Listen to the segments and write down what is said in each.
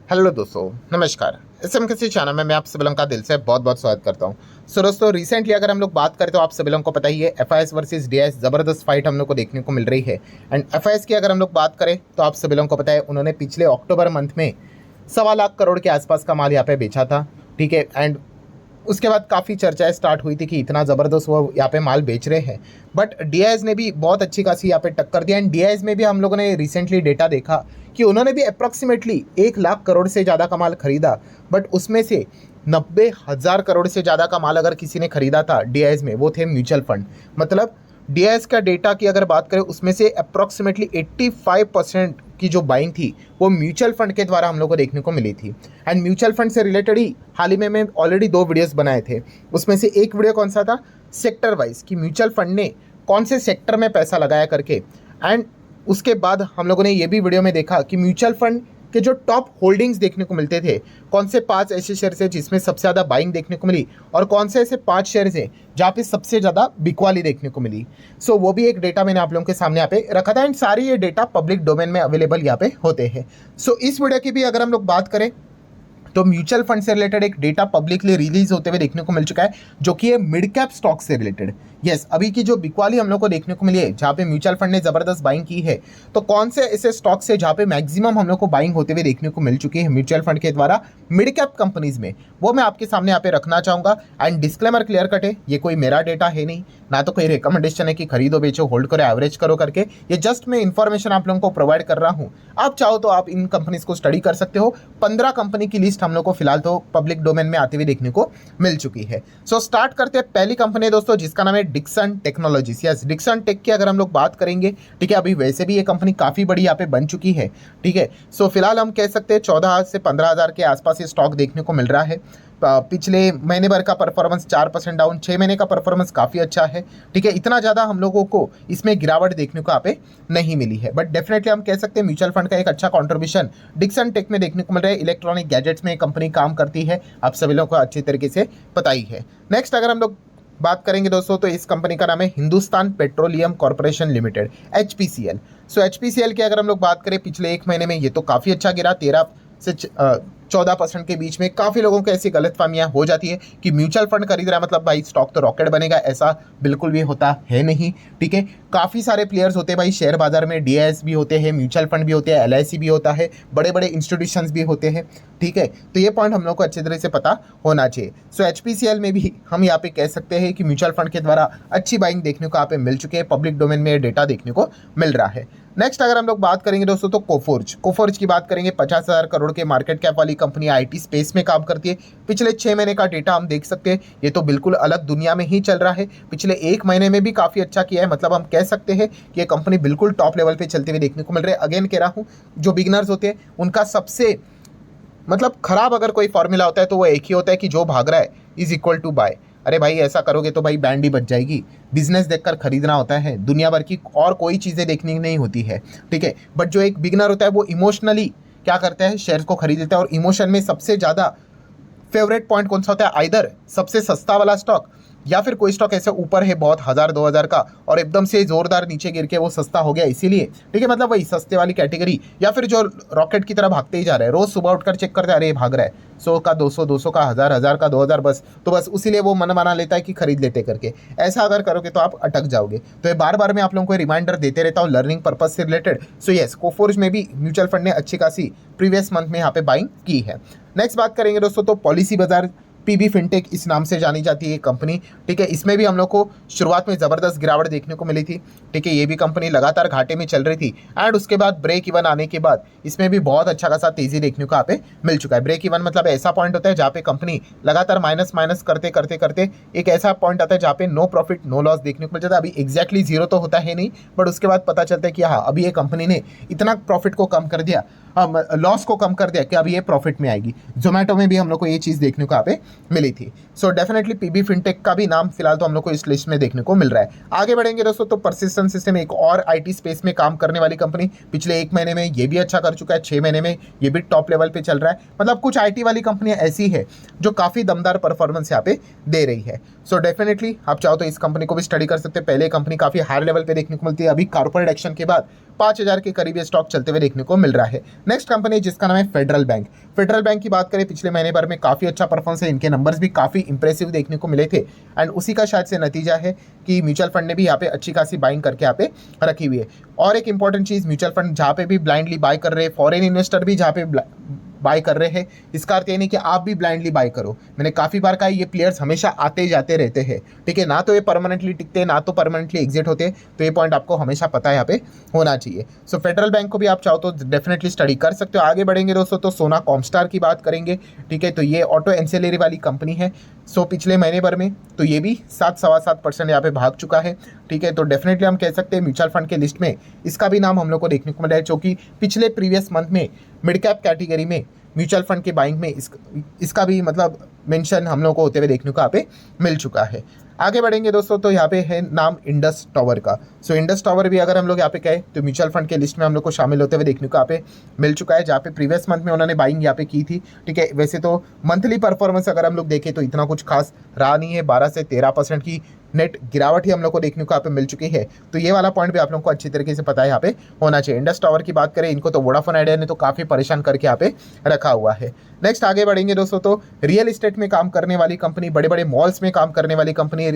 Hello दोस्तों, नमस्कार। SM किसी चैनल में मैं आप सभी लोगों का दिल से बहुत बहुत स्वागत करता हूं। सो दोस्तों, रिसेंटली अगर हम लोग बात करें तो आप सभी लोगों को पता ही है एफआईएस वर्सेस डीआईएस ज़बरदस्त फाइट हम लोग को देखने को मिल रही है। एंड एफआईएस की अगर हम लोग बात करें तो आप सभी लोगों को पता है उन्होंने पिछले अक्टूबर मंथ में 1.25 लाख करोड़ के आसपास का माल यहाँ पे बेचा था। ठीक है। एंड उसके बाद काफ़ी चर्चाएं स्टार्ट हुई थी कि इतना ज़बरदस्त वो यहाँ पे माल बेच रहे हैं। बट डीआईएस ने भी बहुत अच्छी खासी यहाँ पे टक्कर दिया। एंड डीआईएस में भी हम लोगों ने रिसेंटली डेटा देखा कि उन्होंने भी अप्रॉक्सीमेटली 1 लाख करोड़ से ज़्यादा का माल खरीदा। बट उसमें से 90,000 करोड़ से ज़्यादा का माल अगर किसी ने खरीदा था डीआईएस में, वो थे म्यूचुअल फंड। मतलब डीआईएस का डेटा की अगर बात करें उसमें से अप्रॉक्सीमेटली 85% की जो बाइंग थी वो म्यूचुअल फंड के द्वारा हम लोग को देखने को मिली थी। एंड म्यूचुअल फंड से रिलेटेड ही हाल ही में मैं ऑलरेडी 2 वीडियोस बनाए थे। उसमें से एक वीडियो कौन सा था, सेक्टर वाइज, कि म्यूचुअल फंड ने कौन से सेक्टर में पैसा लगाया करके। एंड उसके बाद हम लोगों ने ये भी वीडियो में देखा कि म्यूचुअल फंड के जो टॉप होल्डिंग्स देखने को मिलते थे, कौन से 5 ऐसे शेयर्स हैं जिसमें सबसे ज़्यादा बाइंग देखने को मिली और कौन से ऐसे 5 शेयर्स हैं जहाँ पे सबसे ज़्यादा बिकवाली देखने को मिली। सो वो भी एक डेटा मैंने आप लोगों के सामने यहाँ पे रखा था। एंड सारे ये डेटा पब्लिक डोमेन में अवेलेबल यहाँ पे होते हैं। सो इस वीडियो की भी अगर हम लोग बात करें तो म्यूचुअल फंड से रिलेटेड एक डेटा पब्लिकली रिलीज होते हुए देखने को मिल चुका है, जो कि है मिड कैप स्टॉक से रिलेटेड। यस, अभी की जो बिकवाली हम लोग को देखने को मिली है जहाँ पे म्यूचुअल फंड ने जबरदस्त बाइंग की है, तो कौन से ऐसे स्टॉक्स है जहाँ पे मैक्सिमम हम लोग को बाइंग होते हुए देखने को मिल चुकी है म्यूचुअल फंड के द्वारा मिड कैप कंपनीज में, वो मैं आपके सामने यहाँ पे रखना चाहूँगा। एंड डिस्क्लेमर क्लियर कट है, ये कोई मेरा डेटा है नहीं, ना तो कोई रिकमेंडेशन है कि खरीदो बेचो होल्ड करो एवरेज करो करके। ये जस्ट मैं इन्फॉर्मेशन आप लोगों को प्रोवाइड कर रहा हूँ। आप चाहो तो आप इन कंपनीज को स्टडी कर सकते हो। 15 कंपनी की लिस्ट हम लोग को फिलहाल तो पब्लिक डोमेन में आते हुए देखने को मिल चुकी है। सो स्टार्ट करते हैं। पहली कंपनी है दोस्तों जिसका नाम है Dixon technologies. Yes, Dixon tech की अगर हम लोग बात करेंगे, ठीक है, अभी वैसे भी ये कंपनी काफ़ी बड़ी यहाँ पे बन चुकी है। ठीक है। सो फिलहाल हम कह सकते हैं 14 से 15,000 के आसपास ये स्टॉक देखने को मिल रहा है। पिछले महीने भर का परफॉर्मेंस 4% डाउन, 6 महीने का परफॉर्मेंस काफ़ी अच्छा है। ठीक है, इतना ज़्यादा हम लोगों को इसमें गिरावट देखने को यहाँ पे नहीं मिली है। बट डेफिनेटली हम कह सकते हैं म्यूचुअल फंड का एक अच्छा कॉन्ट्रीब्यूशन डिक्सन टेक में देखने को मिल रहा है। इलेक्ट्रॉनिक गैजेट्स में कंपनी काम करती है, आप सभी लोगों को अच्छी तरीके से पता ही है। नेक्स्ट अगर हम लोग बात करेंगे दोस्तों तो इस कंपनी का नाम है Hindustan petroleum corporation limited, HPCL. So HPCL की अगर हम लोग बात करें पिछले एक महीने में ये तो काफ़ी अच्छा गिरा, 13 से 14% के बीच में। काफ़ी लोगों को ऐसी गलतफहमियां हो जाती है कि म्यूचुअल फंड खरीद रहा है मतलब भाई स्टॉक तो रॉकेट बनेगा, ऐसा बिल्कुल भी होता है नहीं। ठीक है, काफ़ी सारे प्लेयर्स होते हैं भाई शेयर बाजार में, डीआईएस भी होते हैं, म्यूचुअल फंड भी होते हैं, एलआईसी भी होता है, बड़े बड़े इंस्टीट्यूशंस भी होते हैं। ठीक है, तो ये पॉइंट हम लोग को अच्छी तरह से पता होना चाहिए। सो एचपीसीएल में भी हम यहाँ पे कह सकते हैं कि म्यूचुअल फंड के द्वारा अच्छी बाइंग देखने को यहाँ पे मिल चुके हैं, पब्लिक डोमेन में डेटा देखने को मिल रहा है। नेक्स्ट अगर हम लोग बात करेंगे दोस्तों तो कोफोर्ज की बात करेंगे। 50,000 करोड़ के मार्केट कैप वाली कंपनी आईटी स्पेस में काम करती है। पिछले 6 महीने का डेटा हम देख सकते हैं, ये तो बिल्कुल अलग दुनिया में ही चल रहा है। पिछले 1 महीने में भी काफ़ी अच्छा किया है, मतलब हम कह सकते हैं कि ये कंपनी बिल्कुल टॉप लेवल पे चलते हुए देखने को मिल रही है। अगेन कह रहा हूँ, जो बिगनर्स होते हैं उनका सबसे मतलब खराब अगर कोई फॉर्मूला होता है तो वो एक ही होता है कि जो भाग रहा है इज इक्वल टू बाय। अरे भाई ऐसा करोगे तो भाई बैंड ही बच जाएगी। बिजनेस देखकर खरीदना होता है, दुनिया भर की और कोई चीज़ें देखनी नहीं होती है। ठीक है, बट जो एक बिगनर होता है वो इमोशनली क्या करता है, शेयर्स को खरीद लेता है। और इमोशन में सबसे ज़्यादा फेवरेट पॉइंट कौन सा होता है, आइदर सबसे सस्ता वाला स्टॉक या फिर कोई स्टॉक ऐसे ऊपर है बहुत 1,000-2,000 का और एकदम से जोरदार नीचे गिर के वो सस्ता हो गया इसीलिए। ठीक है, मतलब वही सस्ते वाली कैटेगरी, या फिर जो रॉकेट की तरह भागते ही जा रहे हैं, रोज सुबह उठकर चेक करते हैं अरे भाग रहा है 100 का 200, 200 का 1,000, 1,000 का 2,000, बस तो बस उसीलिए वो मन बना लेता है कि खरीद लेते करके। ऐसा अगर करोगे तो आप अटक जाओगे। तो ये बार बार मैं आप लोगों को रिमाइंडर देते रहता हूँ लर्निंग पर्पज से रिलेटेड। सो यस, कोफोर्ज में भी म्यूचुअल फंड ने अच्छी खासी प्रीवियस मंथ में यहाँ पे बाइंग की है। नेक्स्ट बात करेंगे दोस्तों तो पॉलिसी बाजार, पीबी फिनटेक इस नाम से जानी जाती है कंपनी। ठीक है, इसमें भी हम लोग को शुरुआत में ज़बरदस्त गिरावट देखने को मिली थी। ठीक है, ये भी कंपनी लगातार घाटे में चल रही थी एंड उसके बाद ब्रेक इवन आने के बाद इसमें भी बहुत अच्छा खासा तेज़ी देखने को यहाँ पे मिल चुका है। ब्रेक इवन मतलब ऐसा पॉइंट होता है जहाँ पे कंपनी लगातार माइनस माइनस करते करते करते एक ऐसा पॉइंट आता है जहाँ पे नो प्रॉफिट नो लॉस देखने को मिल जाता है। अभी एग्जैक्टली जीरो तो होता है नहीं, बट उसके बाद पता चलता है कि हाँ अभी ये कंपनी ने इतना प्रॉफिट को कम कर दिया, लॉस को कम कर दिया कि अब ये प्रॉफिट में आएगी। जोमेटो में भी हम लोग को ये चीज़ देखने को यहाँ पे मिली थी। सो डेफिनेटली पीबी फिनटेक का भी नाम फिलहाल तो हम लोग को इस लिस्ट में देखने को मिल रहा है। आगे बढ़ेंगे दोस्तों तो परसिस्टेंट सिस्टम, एक और आईटी स्पेस में काम करने वाली कंपनी, पिछले 1 महीने में ये भी अच्छा कर चुका है, 6 महीने में ये भी टॉप लेवल पे चल रहा है। मतलब कुछ आईटी वाली कंपनियां ऐसी है जो काफ़ी दमदार परफॉर्मेंस यहाँ पे दे रही है। सो डेफिनेटली आप चाहो तो इस कंपनी को भी स्टडी कर सकते हैं। पहले कंपनी काफ़ी हायर लेवल पे देखने को मिलती है, अभी कॉर्पोरेट एक्शन के बाद 5,000 के करीब ये स्टॉक चलते हुए देखने को मिल रहा है। नेक्स्ट कंपनी जिसका नाम है फेडरल बैंक। फेडरल बैंक की बात करें, पिछले महीने भर में काफ़ी अच्छा परफॉर्मेंस है, इनके नंबर्स भी काफ़ी इंप्रेसिव देखने को मिले थे एंड उसी का शायद से नतीजा है कि म्यूचुअल फंड ने भी यहाँ पे अच्छी खासी बाइंग करके यहाँ पे रखी हुई है। और एक इंपॉर्टेंट चीज़, म्यूचुअल फंड जहाँ पे भी ब्लाइंडली बाय कर रहे हैं, फॉरेन इन्वेस्टर भी जहाँ पे बाय कर रहे हैं, इसका अर्थ ये नहीं कि आप भी ब्लाइंडली बाय करो। मैंने काफ़ी बार कहा ये प्लेयर्स हमेशा आते जाते रहते हैं, ठीक है, ना तो ये परमानेंटली टिकते ना तो परमानेंटली एग्जिट होते, तो ये पॉइंट आपको हमेशा पता है यहाँ पे होना चाहिए। सो फेडरल बैंक को भी आप चाहो तो डेफिनेटली स्टडी कर सकते हो। आगे बढ़ेंगे दोस्तों तो सोना कॉमस्टार की बात करेंगे, ठीक है, तो ये ऑटो एंसिलरी वाली कंपनी है। सो पिछले महीने भर में तो ये भी 7-7.25% यहाँ पे भाग चुका है, ठीक है, तो डेफिनेटली हम कह सकते हैं म्यूचुअल फंड के लिस्ट में इसका भी नाम हम लोग को देखने को मिला है, जो कि पिछले प्रीवियस मंथ में मिड कैप कैटेगरी में म्यूचुअल फंड के बाइंग में इसका भी मतलब मेंशन हम लोग को होते हुए देखने को यहाँ पे मिल चुका है। आगे बढ़ेंगे दोस्तों तो यहाँ पे है नाम इंडस टावर का। सो इंडस टावर भी अगर हम लोग यहाँ पे कहें तो म्यूचुअल फंड के लिस्ट में हम लोग को शामिल होते हुए देखने को यहाँ पे मिल चुका है, जहाँ पे प्रीवियस मंथ में उन्होंने बाइंग यहाँ पे की थी, ठीक है। वैसे तो मंथली परफॉर्मेंस अगर हम लोग देखें तो इतना कुछ खास रहा नहीं है, 12 से 13% की नेट गिरावट ही हम लोग को देखने को यहाँ पे मिल चुकी है, तो ये वाला पॉइंट भी आप लोगों को अच्छी तरीके से पता है यहाँ पे होना चाहिए। इंडस टावर की बात करें, इनको तो वोडाफोन आइडिया ने तो काफ़ी परेशान करके यहाँ पे रखा हुआ है। नेक्स्ट आगे बढ़ेंगे दोस्तों तो रियल एस्टेट में काम करने वाली कंपनी, बड़े बड़े मॉल्स में काम करने वाली कंपनी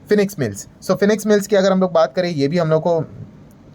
फिनिक्स मिल्स। सो फिनिक्स मिल्स की अगर हम लोग बात करें, ये भी हम लोग को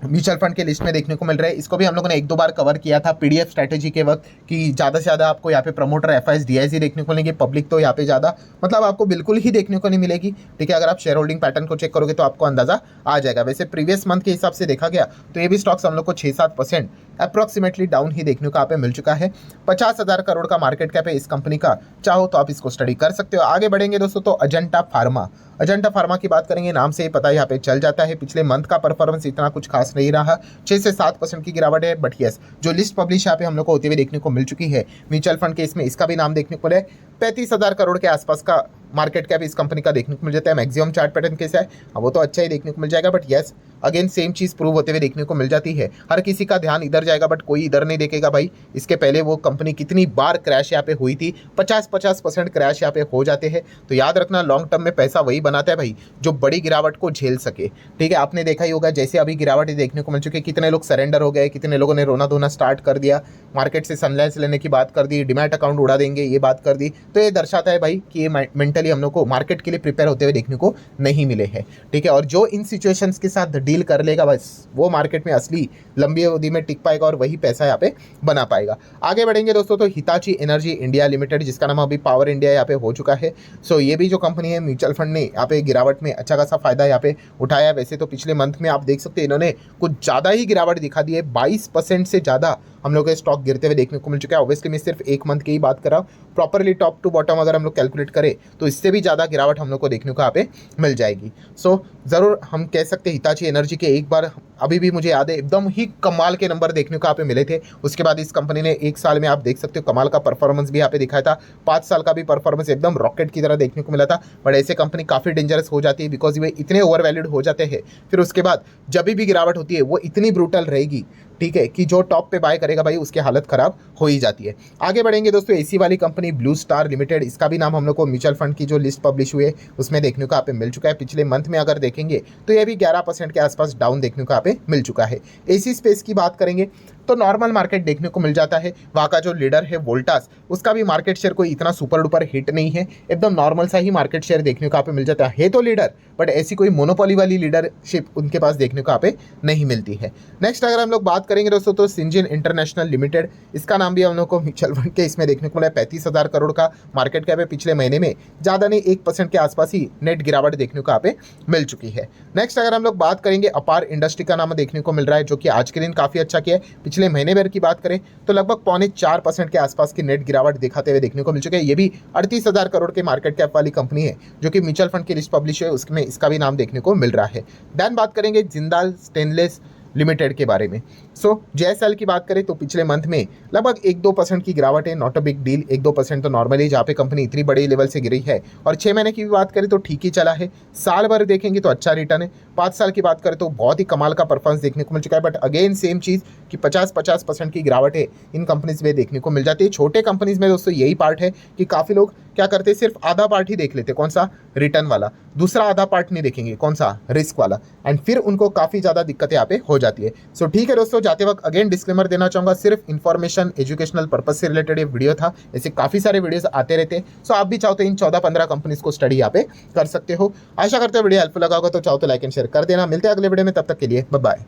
म्यूचुअल फंड के लिस्ट में देखने को मिल रहा है। इसको भी हम लोगों ने 1-2 बार कवर किया था पीडीएफ स्ट्रैटेजी के वक्त कि ज़्यादा से ज़्यादा आपको यहाँ पे प्रमोटर एफआईएस डीआईएस ही देखने को मिलेंगे, पब्लिक तो यहाँ पे ज़्यादा मतलब आपको बिल्कुल ही देखने को नहीं मिलेगी, ठीक है। अगर आप शेयर होल्डिंग पैटर्न को चेक करोगे तो आपको अंदाजा आ जाएगा। वैसे प्रीवियस मंथ के हिसाब से देखा गया तो ये भी स्टॉक्स हम लोग को 6-7% अप्रॉक्सीमेटली डाउन ही देखने को यहाँ पे मिल चुका है। 50,000 करोड़ का मार्केट कैप है इस कंपनी का, चाहो तो आप इसको स्टडी कर सकते हो। आगे बढ़ेंगे दोस्तों तो अजंता फार्मा। अजंता फार्मा की बात करेंगे, नाम से ही पता यहाँ पे चल जाता है, पिछले मंथ का परफॉर्मेंस इतना कुछ खास नहीं रहा, 6 से 7% की गिरावट है। बट यस, जो लिस्ट पब्लिश यहाँ पे हम लोग को होते हुए देखने को मिल चुकी है म्यूचुअल फंड के, इसमें इसका भी नाम देखने को मिला है। 35,000 करोड़ के आसपास का मार्केट कैप इस कंपनी का देखने को मिल जाता है। मैक्सिमम चार्ट पैटर्न कैसा है वो तो अच्छा ही देखने को मिल जाएगा, but yes again same cheese prove होते हुए देखने को मिल जाती है। हर किसी का ध्यान इधर जाएगा बट कोई इधर नहीं देखेगा भाई। इसके पहले वो कंपनी कितनी बार क्रैश यहाँ पे हुई थी, 50% क्रैश यहाँ पे हो जाते हैं। तो याद रखना, लॉन्ग टर्म में पैसा वही बनाता है भाई जो बड़ी गिरावट को झेल सके, ठीक है। आपने देखा ही होगा जैसे अभी गिरावट देखने को मिल चुकी है, कितने लोग सरेंडर हो गए, कितने लोगों ने रोना धोना स्टार्ट कर दिया, मार्केट से सनलाइज लेने की बात कर दी, डिमैट अकाउंट उड़ा देंगे ये बात कर दी। तो ये दर्शाता है भाई कि ये मेंटली हम लोग को मार्केट के लिए प्रिपेयर होते हुए देखने को नहीं मिले हैं, ठीक है। और जो इन सिचुएशंस के साथ डील कर लेगा बस वो मार्केट में असली लंबी अवधि में टिक पाएगा और वही पैसा यहाँ पे बना पाएगा। आगे बढ़ेंगे दोस्तों तो हिताची एनर्जी इंडिया लिमिटेड, जिसका नाम अभी पावर इंडिया यहाँ पे हो चुका है। सो ये भी जो कंपनी है म्यूचुअल फंड ने यहाँ पे गिरावट में अच्छा खासा फायदा यहाँ पे उठाया। वैसे तो पिछले मंथ में आप देख सकते हैं इन्होंने कुछ ज़्यादा ही गिरावट दिखा दी है, 22% से ज़्यादा हम लोग के स्टॉक गिरते हुए देखने को मिल चुका है। ऑब्वियसली मैं सिर्फ 1 मंथ की ही बात कर रहा हूँ, प्रॉपरली टॉप टू बॉटम अगर हम लोग कैलकुलेट करें तो इससे भी ज़्यादा गिरावट हम लोग को देखने को यहाँ पे मिल जाएगी। सो ज़रूर हम कह सकते हैं हिताची एनर्जी के एक बार अभी भी मुझे याद है एकदम ही कमाल के नंबर देखने को यहाँ पे मिले थे। उसके बाद इस कंपनी ने 1 साल में आप देख सकते हो कमाल का परफॉर्मेंस भी यहाँ पे दिखाया था, 5 साल का भी परफॉर्मेंस एकदम रॉकेट की तरह देखने को मिला था। बट ऐसे कंपनी काफ़ी डेंजरस हो जाती है बिकॉज वे इतने ओवर वैल्यूड हो जाते हैं, फिर उसके बाद जब भी गिरावट होती है वो इतनी ब्रूटल रहेगी, ठीक है, कि जो टॉप पे बाय करेगा भाई उसकी हालत खराब हो ही जाती है। आगे बढ़ेंगे दोस्तों, एसी वाली कंपनी ब्लू स्टार लिमिटेड, इसका भी नाम हम लोग को म्यूचुअल फंड की जो लिस्ट पब्लिश हुई है उसमें देखने को यहाँ पे मिल चुका है। पिछले मंथ में अगर देखेंगे तो ये भी 11% के आसपास डाउन देखने को यहाँ पे मिल चुका है। एसी स्पेस की बात करेंगे तो नॉर्मल मार्केट देखने को मिल जाता है। वहाँ का जो लीडर है वोल्टास, उसका भी मार्केट शेयर कोई इतना सुपर डुपर हिट नहीं है, एकदम नॉर्मल सा ही मार्केट शेयर देखने को यहाँ पे मिल जाता है तो लीडर, बट ऐसी कोई मोनोपोली वाली लीडरशिप उनके पास देखने को यहाँ पे नहीं मिलती है। नेक्स्ट अगर हम लोग बात करेंगे दोस्तों तो सिंजिन इंटरनेशनल लिमिटेड, इसका नाम भी हम लोग को म्यूचुअल फंड के इसमें देखने को मिला है। 35,000 करोड़ का मार्केट कैप है, पिछले महीने में ज़्यादा नहीं 1% के आसपास ही नेट गिरावट देखने को यहाँ पे मिल चुकी है। नेक्स्ट अगर हम लोग बात करेंगे अपार इंडस्ट्री का नाम देखने को मिल रहा है, जो कि आज के दिन काफ़ी अच्छा किया है। पिछले महीने भर की बात करें तो लगभग 3.25% के आसपास की नेट गिरावट दिखाते हुए देखने को मिल चुके हैं। ये भी 38,000 करोड़ के मार्केट कैप वाली कंपनी है जो कि म्यूचुअल फंड की लिस्ट पब्लिश है, उसमें इसका भी नाम देखने को मिल रहा है। देन बात करेंगे जिंदाल स्टेनलेस लिमिटेड के बारे में। सो JSL की बात करें तो पिछले मंथ में लगभग 1-2% की गिरावट है, नॉट अ बिग डील। 1-2% तो नॉर्मली, जहाँ पे कंपनी इतनी बड़ी लेवल से गिरी है। और 6 महीने की भी बात करें तो ठीक ही चला है। साल भर देखेंगे तो अच्छा रिटर्न है। 5 साल की बात करें तो बहुत ही कमाल का परफॉर्मेंस देखने को मिल चुका है। बट अगेन सेम चीज़ कि 50% की गिरावट है इन कंपनीज में देखने को मिल जाती है। छोटे कंपनीज में दोस्तों यही पार्ट है कि काफ़ी लोग क्या करते हैं, सिर्फ आधा पार्ट ही देख लेते, कौन सा, रिटर्न वाला, दूसरा आधा पार्ट नहीं देखेंगे, कौन सा, रिस्क वाला, एंड फिर उनको काफ़ी ज़्यादा दिक्कतें यहाँ पे हो जाती है। सो ठीक है दोस्तों, जाते वक्त अगेन डिस्क्लेमर देना चाहूँगा, सिर्फ इन्फॉर्मेशन एजुकेशनल पर्पज से रिलेटेड ये वीडियो था। ऐसे काफ़ी सारे वीडियोस आते रहते हैं। सो आप भी चाहो तो इन 14-15 कंपनीज को स्टडी यहाँ पे कर सकते हो। आशा करते हो वीडियो हेल्पफुल लगा होगा, तो चाहो तो लाइक एंड शेयर कर देना। मिलते हैं अगले वीडियो में, तब तक के लिए बाय बाय।